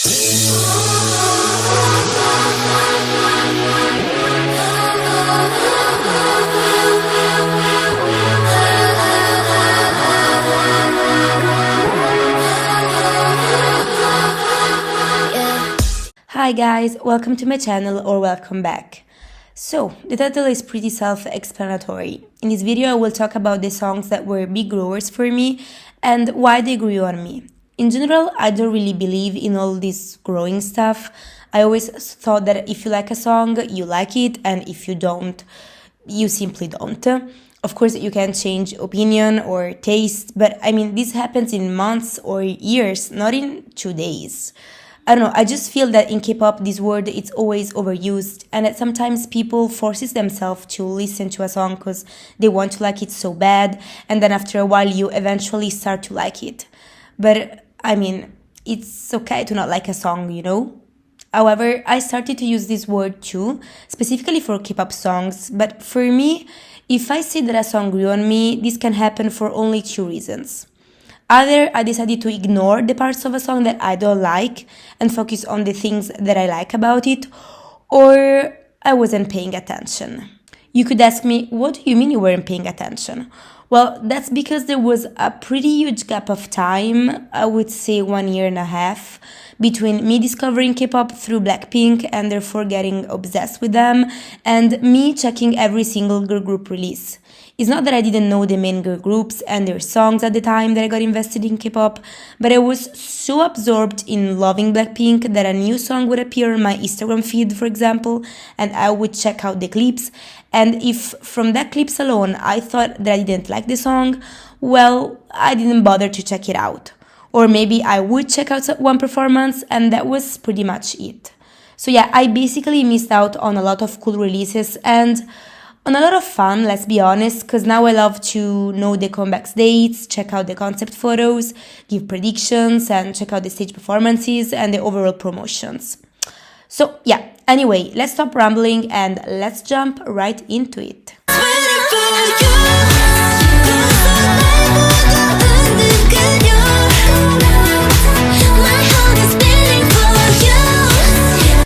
Hi guys, welcome to my channel or welcome back. So, the title is pretty self-explanatory. In this video I will talk about the songs that were big growers for me and why they grew on me. In general, I don't really believe in all this growing stuff. I always thought that if you like a song, you like it, and if you don't, you simply don't. Of course, you can change opinion or taste, but I mean, this happens in months or years, not in 2 days. I don't know, I just feel that in K-pop this word it's always overused and that sometimes people forces themselves to listen to a song because they want to like it so bad and then after a while you eventually start to like it. But I mean, it's okay to not like a song, you know? However, I started to use this word too, specifically for K-pop songs, but for me, if I say that a song grew on me, this can happen for only two reasons. Either I decided to ignore the parts of a song that I don't like and focus on the things that I like about it, or I wasn't paying attention. You could ask me, what do you mean you weren't paying attention? Well, that's because there was a pretty huge gap of time, I would say 1.5 years, between me discovering K-pop through Blackpink and therefore getting obsessed with them, and me checking every single girl group release. It's not that I didn't know the main girl groups and their songs at the time that I got invested in K-pop, but I was so absorbed in loving Blackpink that a new song would appear on my Instagram feed, for example, and I would check out the clips. And if from that clips alone I thought that I didn't like the song, well, I didn't bother to check it out. Or maybe I would check out one performance and that was pretty much it. So yeah, I basically missed out on a lot of cool releases and on a lot of fun, let's be honest, because now I love to know the comebacks dates, check out the concept photos, give predictions, and check out the stage performances and the overall promotions. So yeah, anyway, let's stop rambling and let's jump right into it.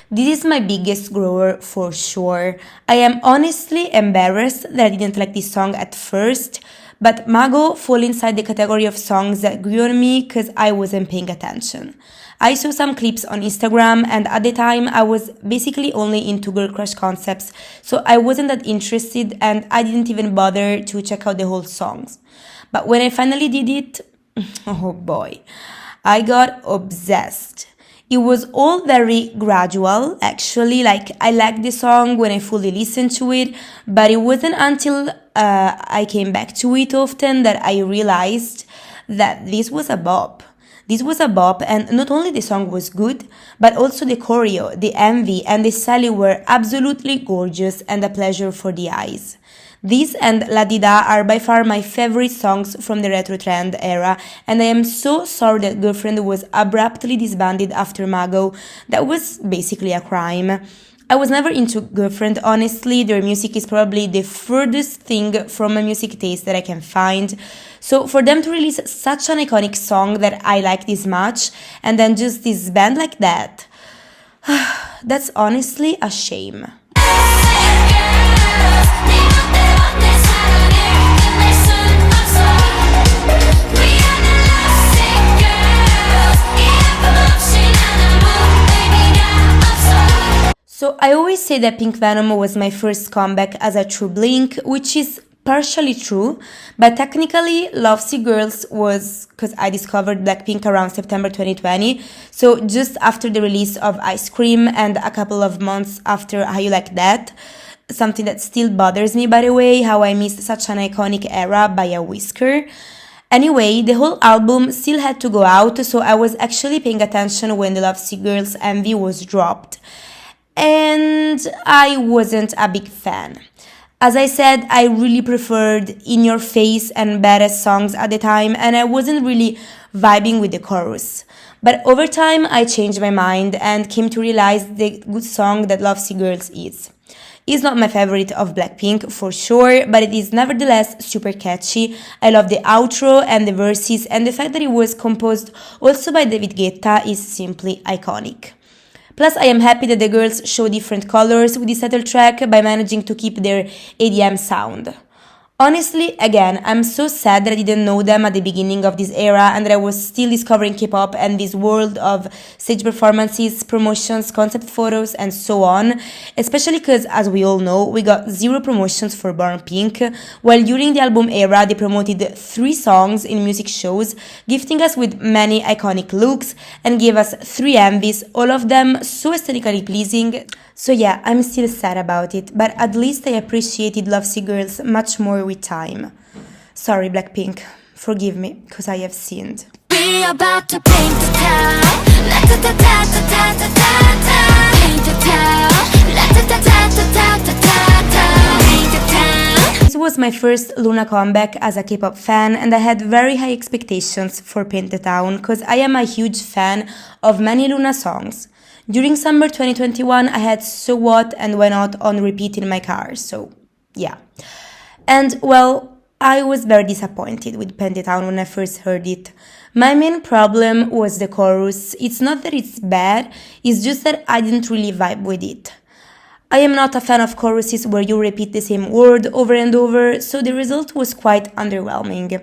This is my biggest grower for sure. I am honestly embarrassed that I didn't like this song at first, but Mago fall inside the category of songs that grew on me because I wasn't paying attention. I saw some clips on Instagram and at the time I was basically only into girl crush concepts, so I wasn't that interested and I didn't even bother to check out the whole songs. But when I finally did it, oh boy, I got obsessed. It was all very gradual, actually, like I liked the song when I fully listened to it, but it wasn't until I came back to it often that I realized that this was a bop. This was a bop, and not only the song was good, but also the choreo, the MV, and the style were absolutely gorgeous and a pleasure for the eyes. This and La Di Da are by far my favorite songs from the retro trend era, and I am so sorry that Girlfriend was abruptly disbanded after Mago. That was basically a crime. I was never into Girlfriend, honestly. Their music is probably the furthest thing from my music taste that I can find. So for them to release such an iconic song that I like this much, and then just disband like that, that's honestly a shame. So I always say that Pink Venom was my first comeback as a true Blink, which is partially true, but technically Lovesick Girls was because I discovered Blackpink around September 2020, so just after the release of Ice Cream and a couple of months after How You Like That, something that still bothers me, by the way, how I missed such an iconic era by a whisker. Anyway, the whole album still had to go out, so I was actually paying attention when the Lovesick Girls MV was dropped. And I wasn't a big fan. As I said, I really preferred In Your Face and Badass songs at the time, and I wasn't really vibing with the chorus. But over time, I changed my mind and came to realize the good song that Lovesick Girls is. It's not my favorite of Blackpink for sure, but it is nevertheless super catchy. I love the outro and the verses, and the fact that it was composed also by David Guetta is simply iconic. Plus, I am happy that the girls show different colors with this title track by managing to keep their EDM sound. Honestly, again, I'm so sad that I didn't know them at the beginning of this era and that I was still discovering K-pop and this world of stage performances, promotions, concept photos, and so on. Especially because, as we all know, we got zero promotions for Born Pink, while during the album era they promoted 3 songs in music shows, gifting us with many iconic looks and gave us 3 MVs, all of them so aesthetically pleasing. So yeah, I'm still sad about it, but at least I appreciated Lovesick Girls much more with time. Sorry, Blackpink, forgive me, cause I have sinned. We about to paint the town. La ta ta ta ta ta ta ta ta. Paint the town. La ta ta ta ta ta ta ta ta. Paint the town. This was my first Luna comeback as a K-pop fan, and I had very high expectations for Paint the Town, cause I am a huge fan of many Luna songs. During summer 2021, I had So What and Why Not on repeat in my car, so yeah. And well, I was very disappointed with Paint the Town when I first heard it. My main problem was the chorus. It's not that it's bad, it's just that I didn't really vibe with it. I am not a fan of choruses where you repeat the same word over and over, so the result was quite underwhelming.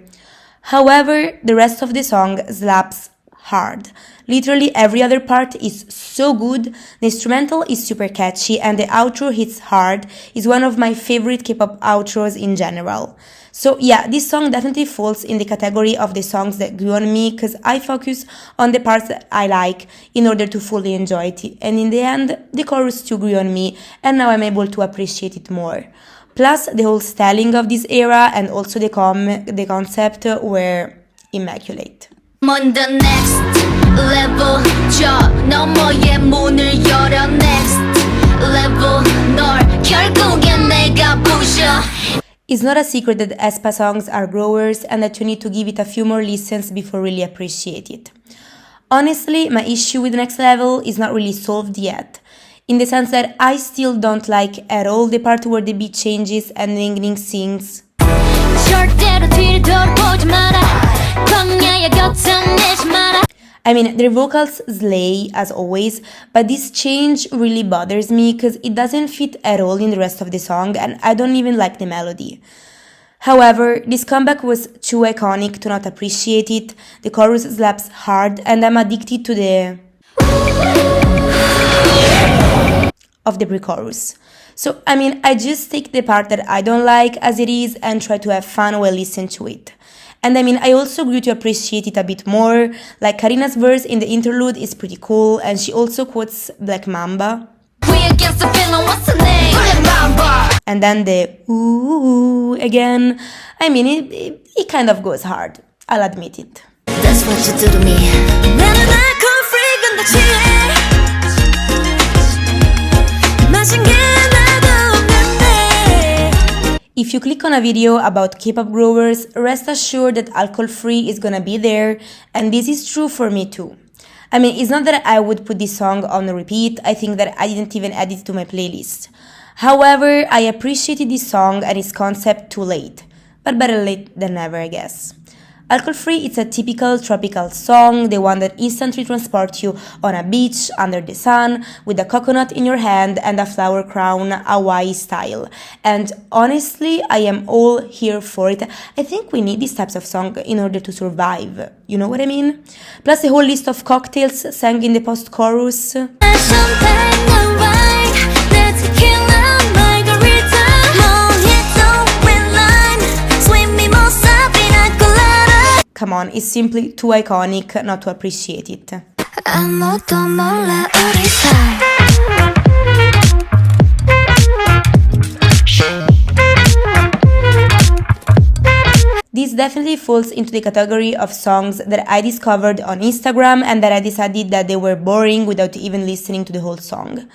However, the rest of the song slaps hard. Literally every other part is so good, the instrumental is super catchy, and the outro hits hard, is one of my favorite K-pop outros in general. So yeah, this song definitely falls in the category of the songs that grew on me, because I focus on the parts that I like in order to fully enjoy it, and in the end, the chorus too grew on me, and now I'm able to appreciate it more. Plus, the whole styling of this era and also the concept were immaculate. On the next level 저 너머의 문을 열어 next level 널 결국엔 내가 부셔. It's not a secret that aespa songs are growers and that you need to give it a few more listens before really appreciate it. Honestly, my issue with Next Level is not really solved yet, in the sense that I still don't like at all the part where the beat changes and Ning Ning sings. 절대로 뒤를 돌아보지 마라. 광야의 곁은 내지 마라. I mean, their vocals slay as always, but this change really bothers me because it doesn't fit at all in the rest of the song and I don't even like the melody. However, this comeback was too iconic to not appreciate it, the chorus slaps hard and I'm addicted to the pre-chorus. So, I mean, I just take the part that I don't like as it is and try to have fun while listening to it. And I mean, I also grew to appreciate it a bit more, like Karina's verse in the interlude is pretty cool, and she also quotes Black Mamba. We against the villain, what's the name? Black Mamba. And then the ooh again. I mean, it kind of goes hard, I'll admit it. That's what you do to me. 나는 alcohol free 근데 취해. 마신 게 나도 없는데. If you click on a video about K-pop growers, rest assured that alcohol free is gonna be there, and this is true for me too. I mean, it's not that I would put this song on repeat, I think that I didn't even add it to my playlist. However, I appreciated this song and its concept too late, but better late than never, I guess. Alcohol Free is a typical tropical song, the one that instantly transports you on a beach under the sun with a coconut in your hand and a flower crown Hawaii style. And honestly, I am all here for it. I think we need these types of songs in order to survive. You know what I mean? Plus a whole list of cocktails sang in the post-chorus. Come on, it's simply too iconic not to appreciate it. This definitely falls into the category of songs that I discovered on Instagram and that I decided that they were boring without even listening to the whole song.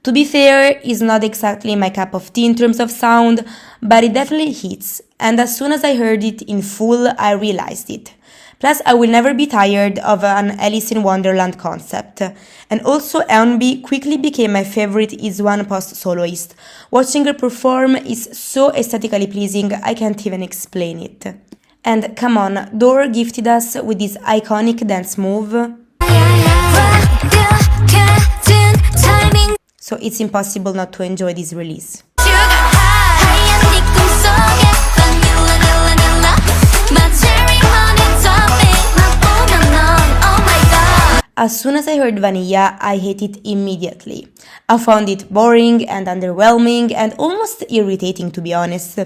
To be fair, it's not exactly my cup of tea in terms of sound, but it definitely hits, and as soon as I heard it in full, I realized it. Plus, I will never be tired of an Alice in Wonderland concept. And also, Eunbi quickly became my favorite Iswan post-soloist. Watching her perform is so aesthetically pleasing, I can't even explain it. And come on, Dor gifted us with this iconic dance move, so it's impossible not to enjoy this release. As soon as I heard Vanilla, I hated it immediately. I found it boring and underwhelming and almost irritating, to be honest.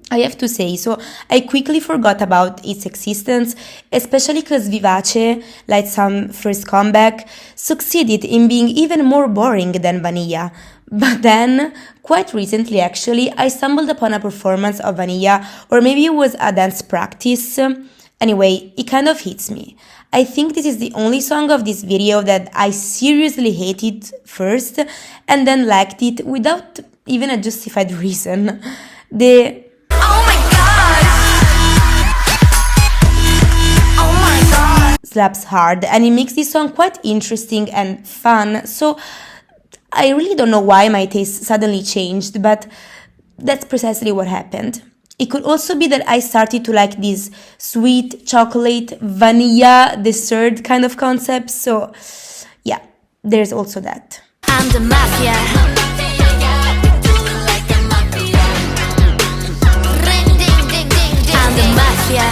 I have to say, so I quickly forgot about its existence, especially because Vivace, like some first comeback, succeeded in being even more boring than Vanilla. But then, quite recently actually, I stumbled upon a performance of Vanilla, or maybe it was a dance practice. Anyway, it kind of hits me. I think this is the only song of this video that I seriously hated first and then liked it without even a justified reason. The slaps hard and it makes this song quite interesting and fun, so I really don't know why my taste suddenly changed, but that's precisely what happened. It could also be that I started to like this sweet chocolate vanilla dessert kind of concept, so yeah, there's also that. I'm the mafia. I'm the mafia.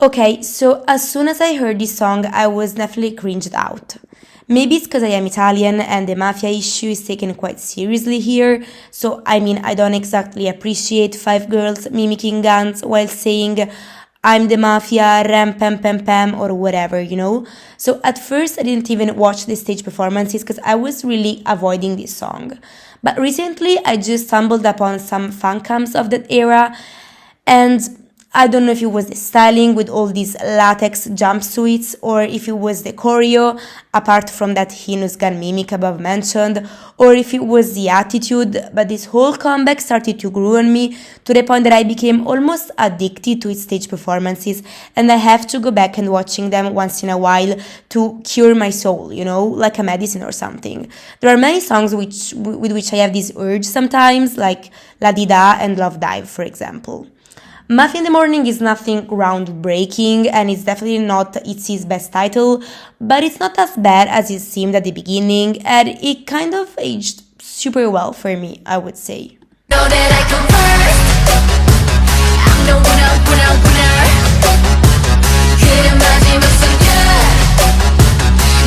Okay, so as soon as I heard this song, I was definitely cringed out. Maybe it's because I am Italian and the mafia issue is taken quite seriously here, so I mean, I don't exactly appreciate five girls mimicking guns while saying, I'm the mafia, ram pam pam pam, or whatever, you know? So at first, I didn't even watch the stage performances because I was really avoiding this song. But recently, I just stumbled upon some fan cams of that era, and I don't know if it was the styling with all these latex jumpsuits or if it was the choreo, apart from that Hinus gun mimic above mentioned, or if it was the attitude, but this whole comeback started to grow on me to the point that I became almost addicted to its stage performances and I have to go back and watching them once in a while to cure my soul, you know, like a medicine or something. There are many songs with which I have this urge sometimes, like La Di Da and Love Dive, for example. Mafia in the Morning is nothing groundbreaking and it's definitely not ITZY's best title, but it's not as bad as it seemed at the beginning and it kind of aged super well for me, I would say. Know that I come first. I'm the winner. 그래 마지막 순간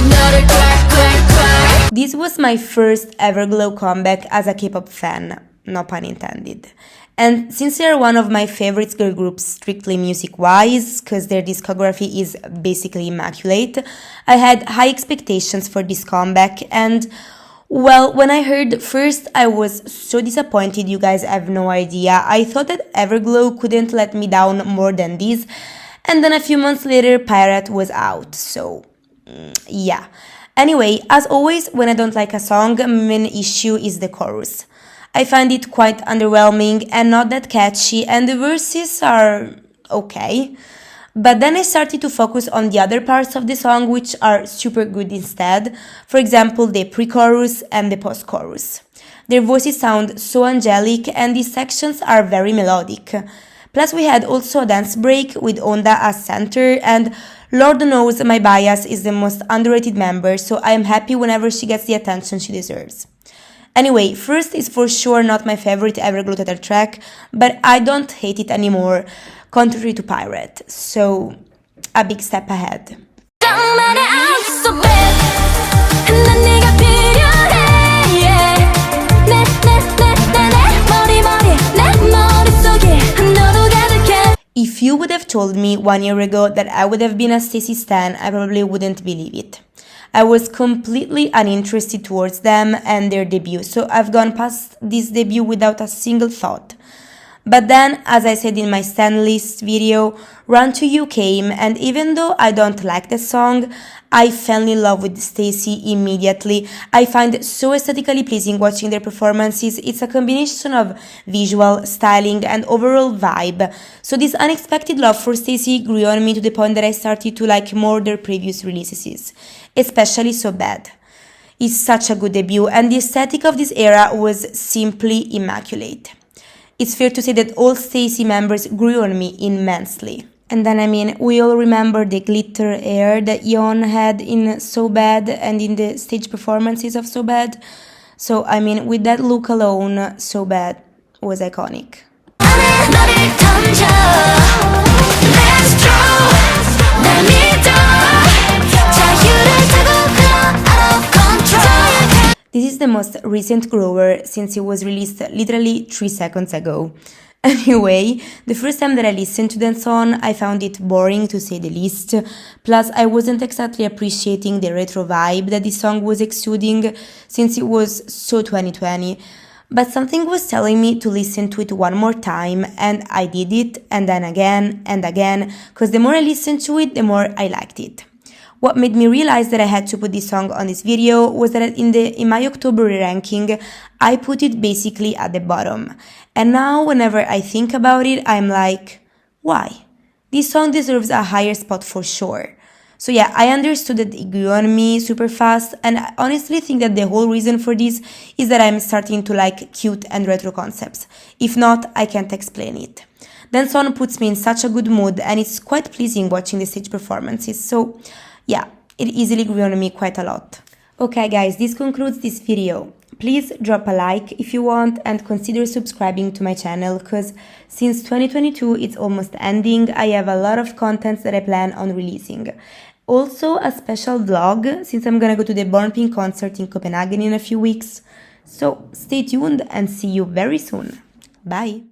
너를 꽉. This was my first Everglow comeback as a K-pop fan, no pun intended. And since they're one of my favorite girl groups strictly music-wise, because their discography is basically immaculate, I had high expectations for this comeback and, well, when I heard first, I was so disappointed, you guys have no idea. I thought that Everglow couldn't let me down more than this, and then a few months later, Pirate was out, so yeah. Anyway, as always, when I don't like a song, my main issue is the chorus. I find it quite underwhelming and not that catchy, and the verses are okay. But then I started to focus on the other parts of the song, which are super good instead. For example, the pre-chorus and the post-chorus. Their voices sound so angelic, and these sections are very melodic. Plus, we had also a dance break with Onda as center, and Lord knows my bias is the most underrated member, so I am happy whenever she gets the attention she deserves. Anyway, First is for sure not my favorite Everglow title track, but I don't hate it anymore, contrary to Pirate, so a big step ahead. If you would have told me 1 year ago that I would have been a Stacey stan, I probably wouldn't believe it. I was completely uninterested towards them and their debut, so I've gone past this debut without a single thought. But then, as I said in my Stan List video, Run to You came, and even though I don't like the song, I fell in love with Stacey immediately. I find it so aesthetically pleasing watching their performances. It's a combination of visual, styling, and overall vibe. So this unexpected love for Stacey grew on me to the point that I started to like more their previous releases, especially So Bad. It's such a good debut, and the aesthetic of this era was simply immaculate. It's fair to say that all Stacey members grew on me immensely. And then, we all remember the glitter hair that Yeon had in So Bad and in the stage performances of So Bad. So, with that look alone, So Bad was iconic. This is the most recent grower since it was released literally 3 seconds ago. Anyway, the first time that I listened to that song, I found it boring to say the least. Plus, I wasn't exactly appreciating the retro vibe that this song was exuding since it was so 2020. But something was telling me to listen to it one more time, and I did it, and then again, because the more I listened to it, the more I liked it. What made me realize that I had to put this song on this video was that in my October ranking, I put it basically at the bottom. And now whenever I think about it, I'm like, why? This song deserves a higher spot for sure. So yeah, I understood that it grew on me super fast, and I honestly think that the whole reason for this is that I'm starting to like cute and retro concepts. If not, I can't explain it. Then song puts me in such a good mood, and it's quite pleasing watching the stage performances. So yeah, it easily grew on me quite a lot. Okay guys, this concludes this video. Please drop a like if you want and consider subscribing to my channel, because since 2022 it's almost ending, I have a lot of contents that I plan on releasing. Also a special vlog since I'm gonna go to the Born Pink concert in Copenhagen in a few weeks. So stay tuned and see you very soon. Bye!